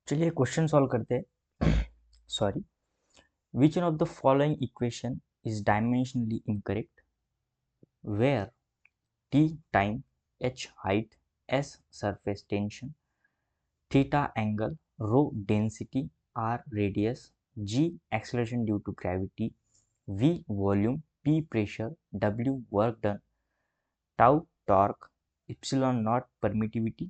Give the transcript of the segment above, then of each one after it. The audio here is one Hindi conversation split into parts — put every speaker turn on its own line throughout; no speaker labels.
चलिए क्वेश्चन सॉल्व करते हैं। Sorry, which one of the following equation is dimensionally incorrect where t time, h height, s surface tension, theta angle, rho density, r radius, g acceleration due to gravity, v volume, p pressure, w work done, tau torque, epsilon naught permittivity,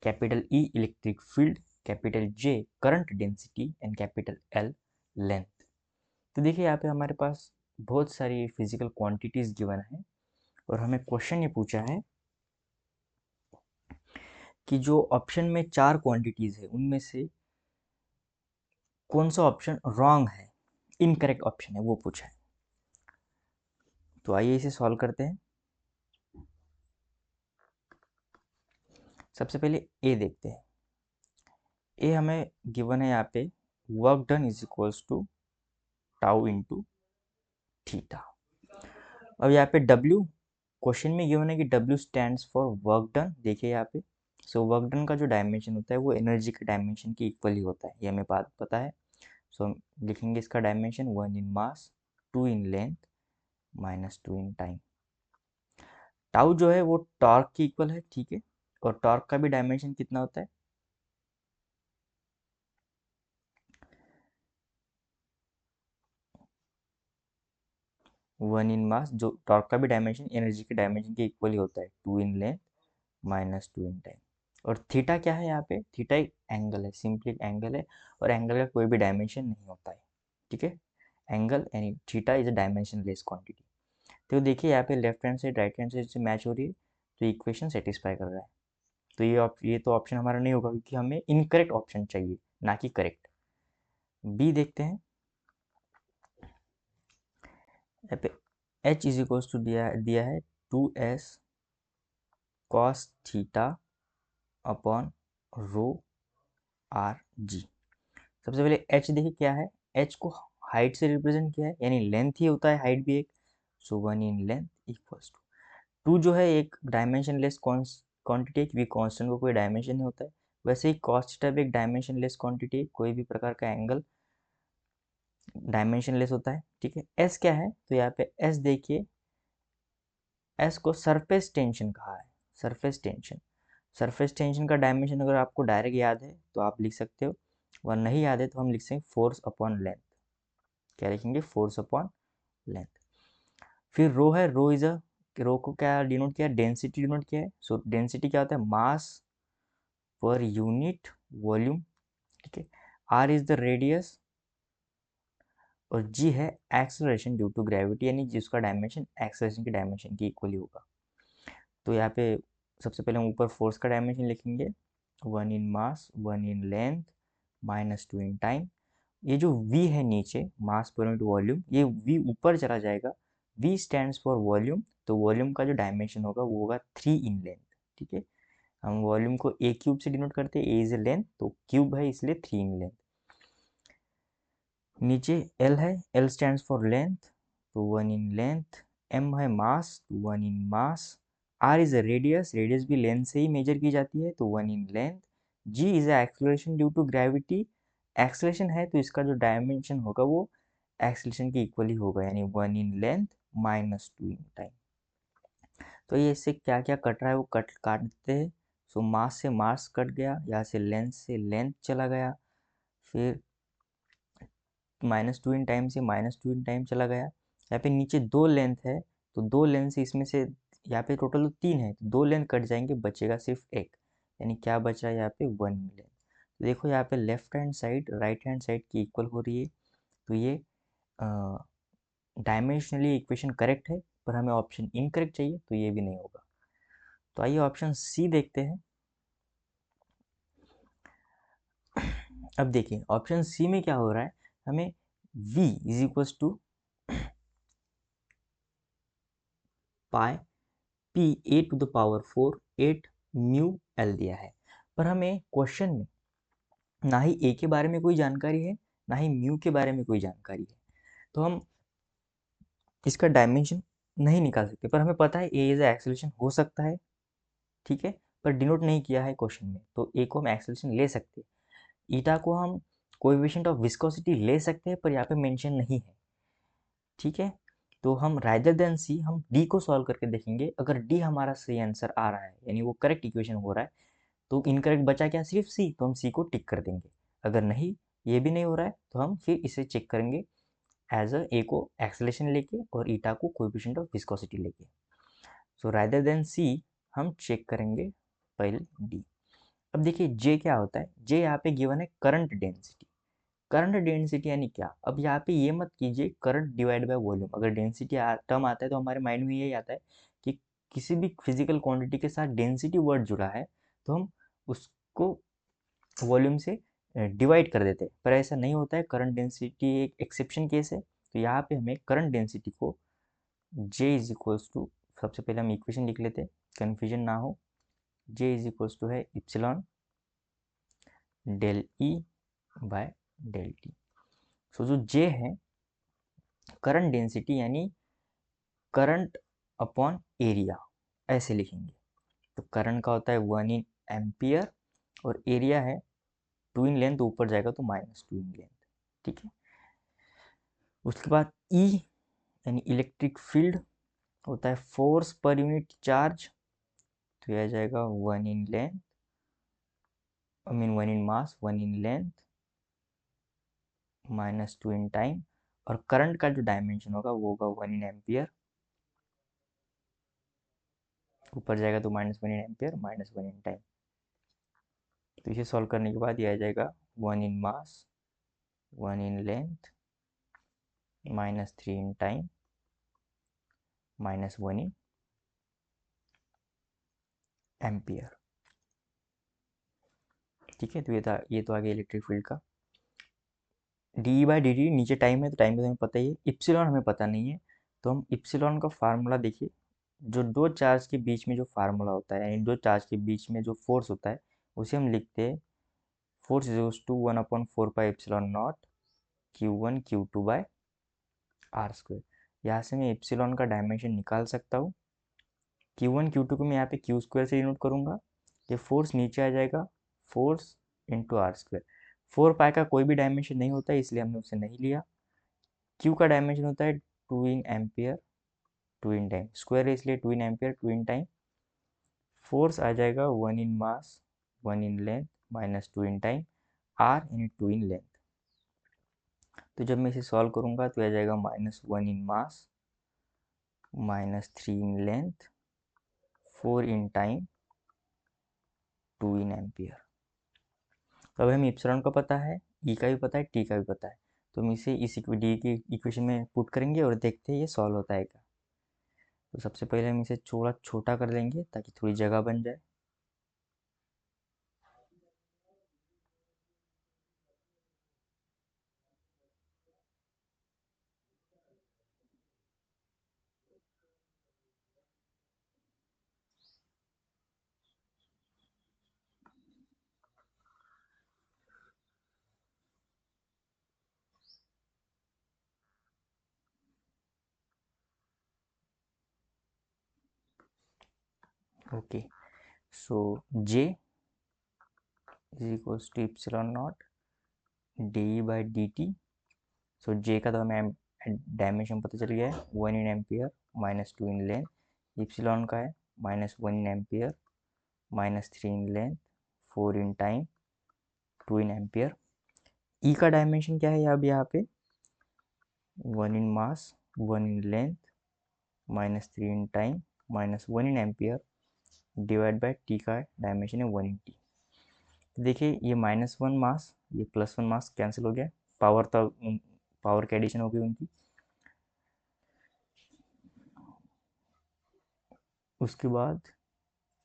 capital E electric field, capital J current density and capital L length। तो देखिए यहाँ पे हमारे पास बहुत सारी फिजिकल क्वांटिटीज गिवन है और हमें क्वेश्चन ये पूछा है कि जो ऑप्शन में 4 क्वांटिटीज है उनमें से कौन सा ऑप्शन रॉन्ग है, इनकरेक्ट ऑप्शन है, वो पूछा है। तो आइए इसे सॉल्व करते हैं। सबसे पहले ए देखते हैं। ए हमें गिवन है यहाँ पे work done is equals to tau into theta. अब यहाँ पे W क्वेश्चन में गिवन है कि W stands for work done. देखिए यहाँ पे सो वर्क डन का जो डायमेंशन होता है वो एनर्जी के डायमेंशन के इक्वल ही होता है, ये हमें बात पता है। सो हम लिखेंगे इसका dimension 1 in mass, 2 in length, -2 in time. Tau जो है वो टॉर्क के इक्वल है, ठीक है। और टॉर्क का भी डायमेंशन कितना होता है, 1 इन मास। जो टॉर्क का भी डायमेंशन एनर्जी के डायमेंशन के इक्वल ही होता है, 2 इन लेंथ, -2 इन टाइम। और थीटा क्या है यहाँ पे, थीटा एक एंगल है, सिंपली एक एंगल है और एंगल का कोई भी डायमेंशन नहीं होता है, ठीक है। एंगल यानी theta is a dimension less quantity. तो देखिए यहाँ पे left hand side right hand side से मैच हो रही है, तो इक्वेशन सेटिस्फाई कर रहा है। तो ये तो ऑप्शन हमारा नहीं होगा क्योंकि हमें इनकरेक्ट ऑप्शन चाहिए, ना कि करेक्ट। बी देखते हैं। यहाँ पे एच इज इक्वल्स टू दिया है 2s cos theta upon rho R G. सबसे पहले एच देखिए क्या है, एच को हाइट से रिप्रेजेंट किया है, यानी लेंथ ही होता है, हाइट भी एक। सो 1 इन लेंथ इक्वल्स टू 2 जो है एक डायमेंशन लेस क्वांटिटी है क्योंकि कांस्टेंट को कोई डायमेंशन नहीं होता है। वैसे ही कॉस थीटा भी एक डायमेंशन लेस क्वांटिटी है, कोई भी प्रकार का एंगल डायमेंशन लेस होता है, ठीक है। एस क्या है, तो यहाँ पे एस देखिए, एस को सरफेस टेंशन कहा है। सरफेस टेंशन, सरफेस टेंशन का डायमेंशन अगर आपको डायरेक्ट याद है तो आप लिख सकते हो, और नहीं याद है तो हम लिख सकते हैं फोर्स अपॉन लेंथ। क्या लिखेंगे, फोर्स अपॉन लेंथ। फिर रो है, रो इज अ, रो को क्या डिनोट किया, डेंसिटी डिनोट किया है। सो डेंसिटी क्या होता है, मास पर यूनिट वॉल्यूम, ठीक है। आर इज द रेडियस और जी है एक्सेलरेशन ड्यू टू ग्रेविटी, यानी जिसका डायमेंशन एक्सेलरेशन के डायमेंशन की इक्वली होगा। तो यहाँ पे सबसे पहले हम ऊपर फोर्स का डायमेंशन लिखेंगे, 1 in mass, 1 in length, -2 in time. ये जो v है नीचे, मास पर यूनिट वॉल्यूम, ये v ऊपर चला जाएगा। v स्टैंड्स फॉर वॉल्यूम, तो वॉल्यूम का जो डायमेंशन होगा वो होगा 3 इन लेंथ, ठीक है। हम वॉल्यूम को a क्यूब से डिनोट करते हैं, a इज ए लेंथ, तो क्यूब है इसलिए 3 इन लेंथ। नीचे l है, l स्टैंड्स फॉर लेंथ, तो 1 इन लेंथ। m है मास, तो 1 in mass. r is a radius, radius भी लेंथ से ही मेजर की जाती है, तो 1 in length. g is a acceleration due to gravity, acceleration है तो इसका जो डायमेंशन होगा वो एक्सेलरेशन के इक्वली होगा, यानी 1 इन लेंथ, -2 इन टाइम। तो ये इससे क्या क्या कट रहा है वो काट देते हैं। सो मास से मास कट गया, यहाँ से लेंथ से लेंथ चला गया, फिर -2 इन टाइम से -2 इन टाइम चला गया। यहाँ पे नीचे 2 लेंथ है, तो 2 लेंथ से इसमें से यहाँ पे टोटल तो 3 है, तो 2 लेंथ कट जाएंगे, बचेगा सिर्फ एक, यानी क्या बच रहा है यहाँ पे 1 लेंथ। तो देखो यहाँ पे left hand side right hand side की इक्वल हो रही है, तो ये डायमेंशनली इक्वेशन करेक्ट है, पर हमें ऑप्शन इनकरेक्ट चाहिए, तो ये भी नहीं होगा। तो आइए ऑप्शन सी देखते हैं। अब देखिए ऑप्शन सी में क्या हो रहा है, हमें v is equals to pi p a to the power 4 8 mu l दिया है, पर हमें क्वेश्चन में ना ही a के बारे में कोई जानकारी है, ना ही म्यू के बारे में कोई जानकारी है, तो हम इसका डायमेंशन नहीं निकाल सकते। पर हमें पता है a इज एक्सेलरेशन हो सकता है, ठीक है, पर डिनोट नहीं किया है क्वेश्चन में, तो a को हम एक्सेलरेशन ले सकते हैं। ईटा को हम कोएफिशिएंट ऑफ विस्कोसिटी ले सकते हैं, पर यहाँ पे मेंशन नहीं है, ठीक है। तो हम रादर देन सी हम डी को सॉल्व करके देखेंगे। अगर डी हमारा सही आंसर आ रहा है, यानी वो करेक्ट इक्वेशन हो रहा है, तो इनकरेक्ट बचा क्या, सिर्फ सी, तो हम सी को टिक कर देंगे। अगर नहीं, ये भी नहीं हो रहा है, तो हम फिर इसे चेक करेंगे एज अ ए को एक्सेलेरेशन लेके और ईटा को कोएफिशिएंट ऑफ विस्कोसिटी लेके। सो रादर देन सी हम चेक करेंगे पहले डी। अब देखिए जे क्या होता है, जे यहाँ पे गिवन है करंट डेंसिटी। करंट डेंसिटी यानी क्या, अब यहाँ पे ये मत कीजिए करंट डिवाइड बाय वॉल्यूम। अगर डेंसिटी टर्म आता है तो हमारे माइंड में यही आता है कि किसी भी फिजिकल क्वांटिटी के साथ डेंसिटी वर्ड जुड़ा है तो हम उसको वॉल्यूम से डिवाइड कर देते हैं, पर ऐसा नहीं होता है। करंट डेंसिटी एक एक्सेप्शन केस है। तो यहाँ पे हमें करंट डेंसिटी को J इज इक्वल्स टू, सबसे पहले हम इक्वेशन लिख लेते हैं, कन्फ्यूजन ना हो। J इज इक्वल्स टू है epsilon del E by del T. So जो J है करंट डेंसिटी यानी करंट अपॉन एरिया, ऐसे लिखेंगे। तो करंट का होता है 1 इन एम्पियर और एरिया है 2 इन लेंथ, ऊपर जाएगा तो -2 इन लेंथ, ठीक है। उसके बाद E यानी इलेक्ट्रिक फील्ड होता है फोर्स पर यूनिट चार्ज। तो यह आ जाएगा 1 in length, I mean 1 in mass, 1 in length -2 in time. और करंट का जो डायमेंशन होगा वो होगा 1 इन एम्पियर, ऊपर जाएगा तो -1 इन एम्पियर -1 इन टाइम। तो इसे सॉल्व करने के बाद ये आ जाएगा 1 in mass, 1 in length -3 in time -1 in ampere, ठीक है। तो ये तो आ गया इलेक्ट्रिक फील्ड का। डी बाई डी टी, नीचे टाइम है तो टाइम तो हमें पता ही है, इप्सिलॉन हमें पता नहीं है। तो हम इप्सिलॉन का फार्मूला देखिए, जो दो चार्ज के बीच में जो फार्मूला होता है, यानी दो चार्ज के बीच में जो फोर्स होता है, उसे हम लिखते हैं force is to 1/4 pi epsilon naught Q1 Q2 by R square. यहाँ से मैं एप्सिलॉन का डायमेंशन निकाल सकता हूँ। Q1 Q2 को मैं यहाँ पे क्यू स्क्वायर से डिनोट करूँगा। ये फोर्स नीचे आ जाएगा, फोर्स इंटू आर स्क्वायर। 4 पाई का कोई भी डायमेंशन नहीं होता है, इसलिए हमने उसे नहीं लिया। क्यू का डायमेंशन होता है 2 in ampere 2 in time, square है इसलिए 2 in ampere 2 in time. Force आ जाएगा 1 in mass 1 in length -2 in time, आर यानी 2 इन लेंथ। तो जब मैं इसे सॉल्व करूँगा तो आ जाएगा -1 in mass -3 in length 4 in time 2 in ampere. तो अब हमें इप्सिलॉन का पता है, ई का भी पता है, टी का भी पता है। तो हम इसे इस डी की इक्वेशन में पुट करेंगे और देखते हैं ये सॉल्व होता है क्या। तो सबसे पहले हम इसे थोड़ा छोटा कर लेंगे ताकि थोड़ी जगह बन जाए। Okay, so J is equals to epsilon not D by D T. So J का तो हमें डायमेंशन पता चल गया है, 1 in ampere -2 in length. Epsilon का है -1 in ampere -3 in length 4 in time 2 in ampere. E का डायमेंशन क्या है अब यहाँ पे, 1 in mass 1 in length -3 in time -1 in ampere divide by T का डायमेंशन है 1 इन टी। देखिए ये -1 मास ये +1 मास कैंसिल हो गया, पावर तो पावर की एडिशन हो गई उनकी। उसके बाद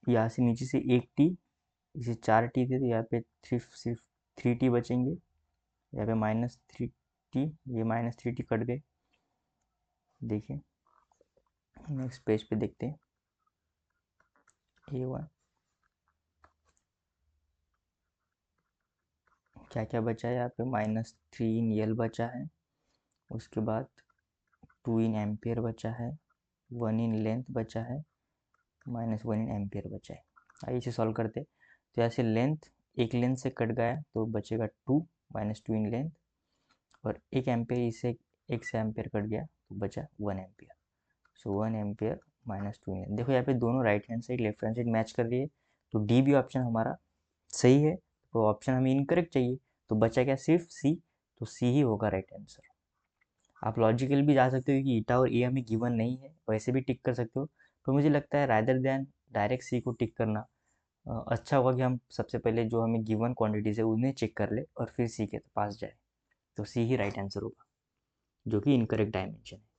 यहाँ से नीचे से 1 टी, इसे 4 टी थे तो यहाँ पे सिर्फ 3 टी बचेंगे। यहाँ पे -3 टी, ये -3 टी कट गए। देखिए नेक्स्ट पेज पे देखते हैं A1 क्या क्या बचा है। यहाँ पे -3 इन यल बचा है, उसके बाद 2 इन एम्पियर बचा है, 1 इन लेंथ बचा है, -1 इन एम्पियर बचा है। आइए इसे सॉल्व करते हैं। तो यहाँ से लेंथ एक लेंथ से कट गया तो बचेगा 2 -2 इन लेंथ, और 1 एम्पियर इसे 1 से एम्पियर कट गया तो बचा 1 ampere. So 1 ampere -2 in length. देखो यहाँ पे दोनों right hand side left hand side match कर रही है, तो डी भी ऑप्शन हमारा सही है। तो ऑप्शन हमें इनकरेक्ट चाहिए, तो बचा क्या सिर्फ सी, तो सी ही होगा राइट आंसर। आप लॉजिकल भी जा सकते हो कि ईटा और ए हमें गिवन नहीं है, वैसे भी टिक कर सकते हो। तो मुझे लगता है रादर देन डायरेक्ट सी को टिक करना अच्छा होगा कि हम सबसे पहले जो हमें गिवन क्वांटिटीज है उन्हें चेक कर ले और फिर सी के पास जाए। तो सी ही राइट आंसर होगा, जो कि इनकरेक्ट डायमेंशन है।